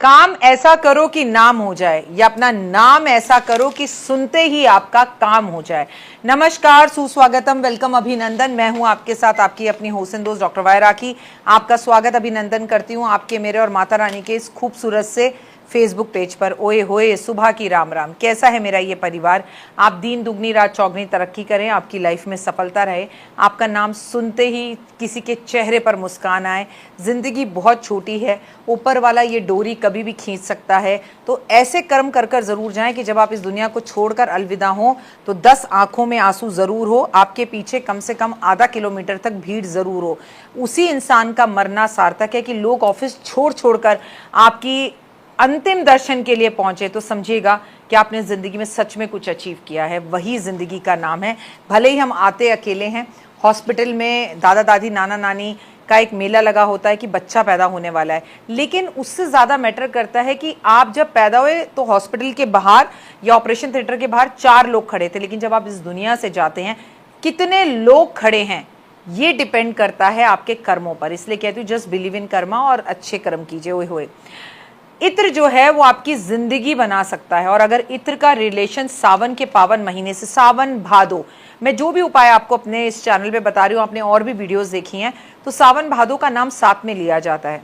काम ऐसा करो कि नाम हो जाए या अपना नाम ऐसा करो कि सुनते ही आपका काम हो जाए। नमस्कार, सुस्वागतम, वेलकम, अभिनंदन। मैं हूं आपके साथ आपकी अपनी होसन दोस्त डॉक्टर वाय राखी। आपका स्वागत अभिनंदन करती हूं आपके, मेरे और माता रानी के इस खूबसूरत से फेसबुक पेज पर। ओए होए सुबह की राम राम। कैसा है मेरा ये परिवार? आप दिन दुगनी रात चौगनी तरक्की करें, आपकी लाइफ में सफलता रहे, आपका नाम सुनते ही किसी के चेहरे पर मुस्कान आए। जिंदगी बहुत छोटी है, ऊपर वाला ये डोरी कभी भी खींच सकता है। तो ऐसे कर्म कर कर जरूर जाएं कि जब आप इस दुनिया को छोड़कर अलविदा हो तो 10 आंखों में आंसू जरूर हो, आपके पीछे कम से कम आधा किलोमीटर तक भीड़ जरूर हो। उसी इंसान का मरना सार्थक है कि लोग ऑफिस छोड़ छोड़कर आपकी अंतिम दर्शन के लिए पहुंचे तो समझिएगा कि आपने जिंदगी में सच में कुछ अचीव किया है। वही जिंदगी का नाम है। भले ही हम आते अकेले हैं, हॉस्पिटल में दादा दादी नाना नानी का एक मेला लगा होता है कि बच्चा पैदा होने वाला है, लेकिन उससे ज़्यादा मैटर करता है कि आप जब पैदा हुए तो हॉस्पिटल के बाहर या ऑपरेशन थिएटर के बाहर 4 लोग खड़े थे, लेकिन जब आप इस दुनिया से जाते हैं कितने लोग खड़े हैं ये डिपेंड करता है आपके कर्मों पर। इसलिए कहती हूँ जस्ट बिलीव इन कर्मा और अच्छे कर्म कीजिए। ओए होए, इत्र जो है वो आपकी जिंदगी बना सकता है। और अगर इत्र का रिलेशन सावन के पावन महीने से, सावन भादो, मैं जो भी उपाय आपको अपने इस चैनल पे बता रही हूँ, आपने और भी वीडियोस देखी हैं, तो सावन भादो का नाम साथ में लिया जाता है।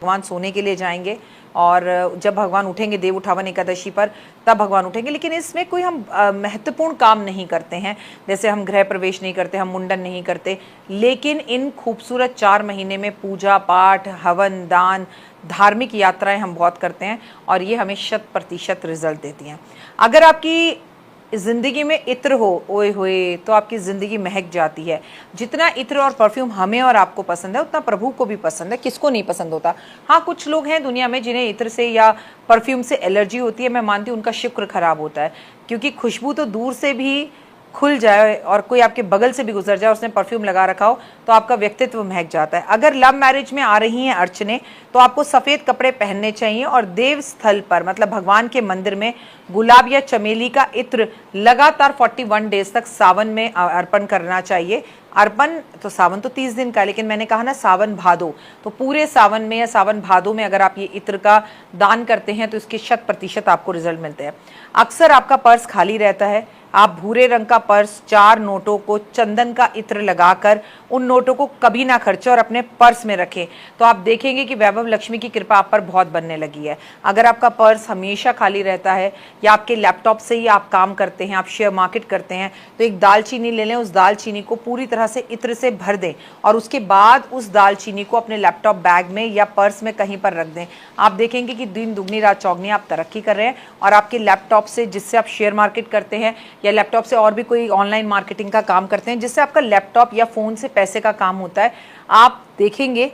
भगवान सोने के लिए जाएंगे और जब भगवान उठेंगे देव उठावन एकादशी पर, तब भगवान उठेंगे। लेकिन इसमें कोई हम महत्वपूर्ण काम नहीं करते हैं, जैसे हम गृह प्रवेश नहीं करते, हम मुंडन नहीं करते। लेकिन इन खूबसूरत 4 महीने में पूजा पाठ, हवन, दान, धार्मिक यात्राएं हम बहुत करते हैं और ये हमें 100% रिजल्ट देती हैं। अगर आपकी जिंदगी में इत्र हो, ओए होए, तो आपकी जिंदगी महक जाती है। जितना इत्र और परफ्यूम हमें और आपको पसंद है उतना प्रभु को भी पसंद है। किसको नहीं पसंद होता? हाँ, कुछ लोग हैं दुनिया में जिन्हें इत्र से या परफ्यूम से एलर्जी होती है। मैं मानती हूँ उनका शुक्र खराब होता है, क्योंकि खुशबू तो दूर से भी खुल जाए और कोई आपके बगल से भी गुजर जाए, उसने परफ्यूम लगा रखा हो, तो आपका व्यक्तित्व महक जाता है। अगर लव मैरिज में आ रही हैं अड़चने, तो आपको सफ़ेद कपड़े पहनने चाहिए और देव स्थल पर, मतलब भगवान के मंदिर में, गुलाब या चमेली का इत्र लगातार 41 डेज तक सावन में अर्पण करना चाहिए। अर्पण तो सावन तो 30 दिन का, लेकिन मैंने कहा ना सावन भादो, तो पूरे सावन में या सावन भादो में अगर आप ये इत्र का दान करते हैं तो इसके 100% आपको रिजल्ट मिलते हैं। अक्सर आपका पर्स खाली रहता है, आप भूरे रंग का पर्स 4 नोटों को चंदन का इत्र लगाकर उन नोटों को कभी ना खर्चें और अपने पर्स में रखें, तो आप देखेंगे कि वैभव लक्ष्मी की कृपा आप पर बहुत बनने लगी है। अगर आपका पर्स हमेशा खाली रहता है या आपके लैपटॉप से ही आप काम करते हैं, आप शेयर मार्केट करते हैं, तो एक दालचीनी ले लें, उस दालचीनी को पूरी तरह से इत्र से भर दें और उसके बाद उस दालचीनी को अपने लैपटॉप बैग में या पर्स में कहीं पर रख दें। आप देखेंगे कि दिन दुगनी रात चौगनी आप तरक्की कर रहे हैं और आपके लैपटॉप से, जिससे आप शेयर मार्केट करते हैं या लैपटॉप से और भी कोई ऑनलाइन मार्केटिंग का काम करते हैं, जिससे आपका लैपटॉप या फ़ोन से पैसे का काम होता है, आप देखेंगे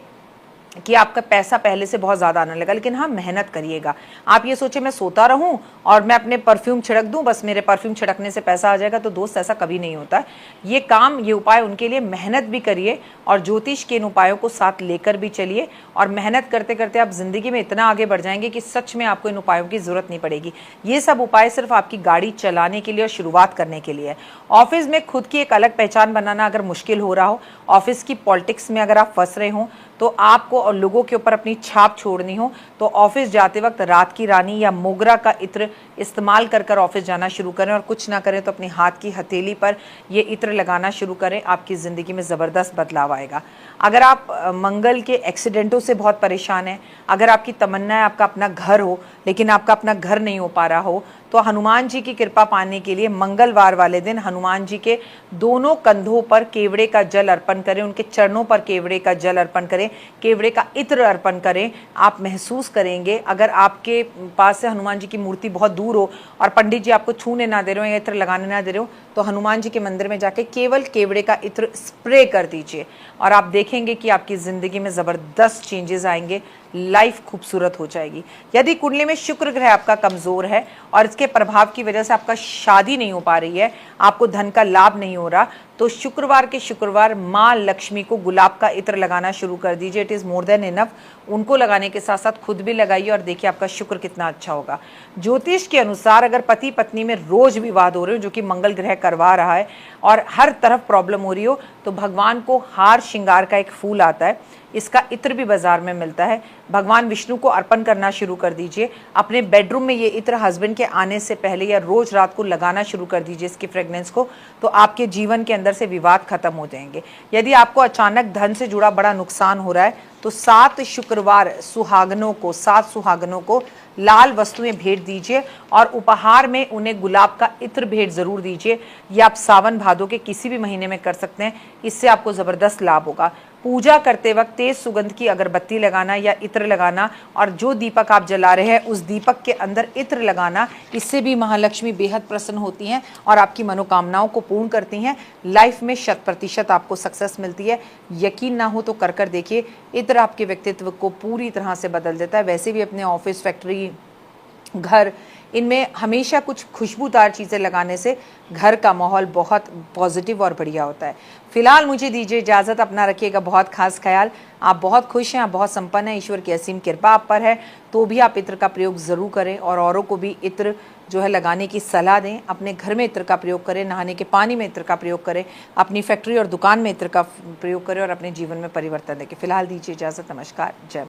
कि आपका पैसा पहले से बहुत ज़्यादा आने लगा। लेकिन हाँ, मेहनत करिएगा। आप ये सोचे मैं सोता रहूं और मैं अपने परफ्यूम छिड़क दूं, बस मेरे परफ्यूम छिड़कने से पैसा आ जाएगा, तो दोस्त ऐसा कभी नहीं होता। ये काम, ये उपाय उनके लिए, मेहनत भी करिए और ज्योतिष के इन उपायों को साथ लेकर भी चलिए। और मेहनत करते करते आप ज़िंदगी में इतना आगे बढ़ जाएंगे कि सच में आपको इन उपायों की ज़रूरत नहीं पड़ेगी। ये सब उपाय सिर्फ आपकी गाड़ी चलाने के लिए और शुरुआत करने के लिए है। ऑफिस में खुद की एक अलग पहचान बनाना अगर मुश्किल हो रहा हो, ऑफिस की पॉलिटिक्स में अगर आप फंस रहे हों, तो आपको और लोगों के ऊपर अपनी छाप छोड़नी हो, तो ऑफिस जाते वक्त रात की रानी या मोगरा का इत्र इस्तेमाल कर कर ऑफिस जाना शुरू करें। और कुछ ना करें तो अपनी हाथ की हथेली पर ये इत्र लगाना शुरू करें। आपकी ज़िंदगी में ज़बरदस्त बदलाव आएगा। अगर आप मंगल के एक्सीडेंटों से बहुत परेशान हैं, अगर आपकी तमन्ना है आपका अपना घर हो लेकिन आपका अपना घर नहीं हो पा रहा हो, तो हनुमान जी की कृपा पाने के लिए मंगलवार वाले दिन हनुमान जी के दोनों कंधों पर केवड़े का जल अर्पण करें, उनके चरणों पर केवड़े का जल अर्पण करें, केवड़े का इत्र अर्पण करें। आप महसूस करेंगे, अगर आपके पास से हनुमान जी की मूर्ति बहुत दूर हो और पंडित जी आपको छूने ना दे रहे हो या इत्र लगाने ना दे रहे हो, तो हनुमान जी के मंदिर में जाके केवल केवड़े का इत्र स्प्रे कर दीजिए और आप देखेंगे कि आपकी ज़िंदगी में ज़बरदस्त चेंजेस आएंगे, लाइफ खूबसूरत हो जाएगी। यदि कुंडली में शुक्र ग्रह आपका कमज़ोर है और इसके प्रभाव की वजह से आपका शादी नहीं हो पा रही है, आपको धन का लाभ नहीं हो रहा, तो शुक्रवार के शुक्रवार माँ लक्ष्मी को गुलाब का इत्र लगाना शुरू कर दीजिए। It is more than enough. उनको लगाने के साथ साथ खुद भी लगाइए और देखिए आपका शुक्र कितना अच्छा होगा। ज्योतिष के अनुसार अगर पति पत्नी में रोज विवाद हो रहे हो, जो कि मंगल ग्रह करवा रहा है, और हर तरफ प्रॉब्लम हो रही हो, तो भगवान को हार श्रृंगार का एक फूल आता है, इसका इत्र भी बाजार में मिलता है, भगवान विष्णु को अर्पण करना शुरू कर दीजिए। अपने बेडरूम में ये इत्र हस्बैंड के आने से पहले या रोज रात को लगाना शुरू कर दीजिए इसकी फ्रेग्रेंस को, तो आपके जीवन के अंदर से विवाद खत्म हो जाएंगे। यदि आपको अचानक धन से जुड़ा बड़ा नुकसान हो रहा है, तो 7 शुक्रवार सुहागनों को 7 सुहागनों को लाल वस्तुएं भेंट दीजिए और उपहार में उन्हें गुलाब का इत्र भेंट जरूर दीजिए। ये आप सावन भादों के किसी भी महीने में कर सकते हैं, इससे आपको जबरदस्त लाभ होगा। पूजा करते वक्त तेज सुगंध की अगरबत्ती लगाना या इत्र लगाना, और जो दीपक आप जला रहे हैं उस दीपक के अंदर इत्र लगाना, इससे भी महालक्ष्मी बेहद प्रसन्न होती हैं और आपकी मनोकामनाओं को पूर्ण करती हैं। लाइफ में 100% आपको सक्सेस मिलती है। यकीन ना हो तो कर देखिए, इत्र आपके व्यक्तित्व को पूरी तरह से बदल देता है। वैसे भी अपने ऑफिस, फैक्ट्री, घर, इनमें हमेशा कुछ खुशबूदार चीज़ें लगाने से घर का माहौल बहुत पॉजिटिव और बढ़िया होता है। फिलहाल मुझे दीजिए इजाज़त। अपना रखिएगा बहुत खास ख्याल। आप बहुत खुश हैं, आप बहुत संपन्न हैं, ईश्वर की असीम कृपा आप पर है। तो भी आप इत्र का प्रयोग ज़रूर करें और औरों को भी इत्र जो है लगाने की सलाह दें। अपने घर में इत्र का प्रयोग करें, नहाने के पानी में इत्र का प्रयोग करें, अपनी फैक्ट्री और दुकान में इत्र का प्रयोग करें और अपने जीवन में परिवर्तन देखें। फिलहाल दीजिए इजाज़त। नमस्कार, जय।